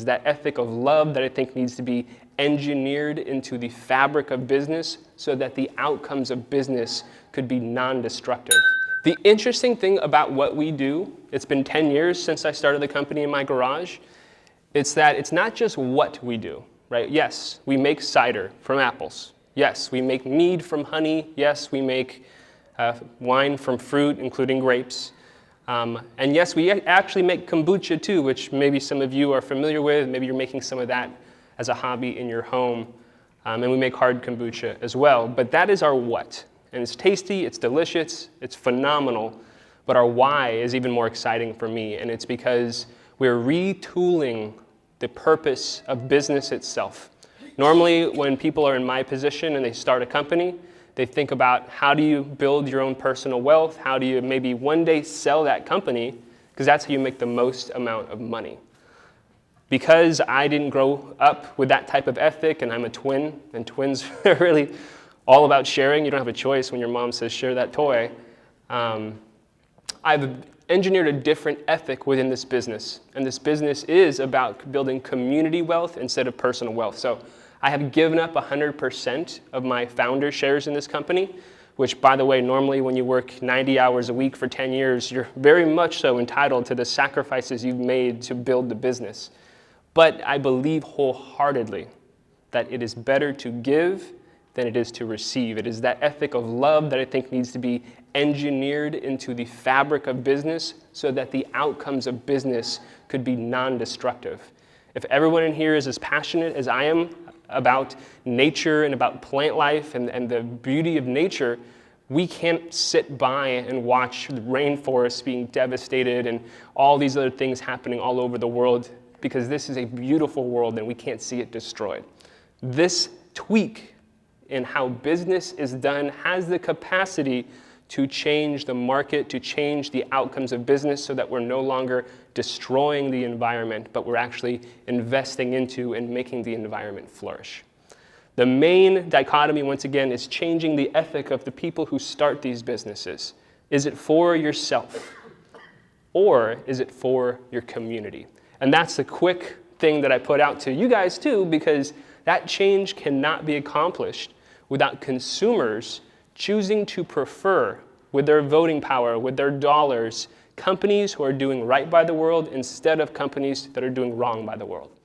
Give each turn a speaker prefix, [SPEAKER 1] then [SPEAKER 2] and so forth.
[SPEAKER 1] That ethic of love that I think needs to be engineered into the fabric of business so that the outcomes of business could be non-destructive. The interesting thing about what we do, it's been 10 years since I started the company in my garage, it's that it's not just what we do, right? Yes, we make cider from apples. Yes, we make mead from honey. Yes, we make wine from fruit, including grapes. And yes, we actually make kombucha too, which maybe some of you are familiar with. Maybe you're making some of that as a hobby in your home. And we make hard kombucha as well. But that is our what. And it's tasty, it's delicious, it's phenomenal. But our why is even more exciting for me. And it's because we're retooling the purpose of business itself. Normally, when people are in my position and they start a company, they think about how do you build your own personal wealth? How do you maybe one day sell that company? Because that's how you make the most amount of money. Because I didn't grow up with that type of ethic, and I'm a twin, and twins are really all about sharing. You don't have a choice when your mom says share that toy. I've engineered a different ethic within this business. And this business is about building community wealth instead of personal wealth. So I have given up 100% of my founder shares in this company, which, by the way, normally when you work 90 hours a week for 10 years, you're very much so entitled to the sacrifices you've made to build the business. But I believe wholeheartedly that it is better to give than it is to receive. It is that ethic of love that I think needs to be engineered into the fabric of business so that the outcomes of business could be non-destructive. If everyone in here is as passionate as I am about nature and about plant life and the beauty of nature, we can't sit by and watch the rainforests being devastated and all these other things happening all over the world, because this is a beautiful world and we can't see it destroyed. This tweak in how business is done has the capacity to change the market, to change the outcomes of business so that we're no longer destroying the environment, but we're actually investing into and making the environment flourish. The main dichotomy, once again, is changing the ethic of the people who start these businesses. Is it for yourself, or is it for your community? And that's the quick thing that I put out to you guys too, because that change cannot be accomplished without consumers choosing to prefer, with their voting power, with their dollars, companies who are doing right by the world instead of companies that are doing wrong by the world.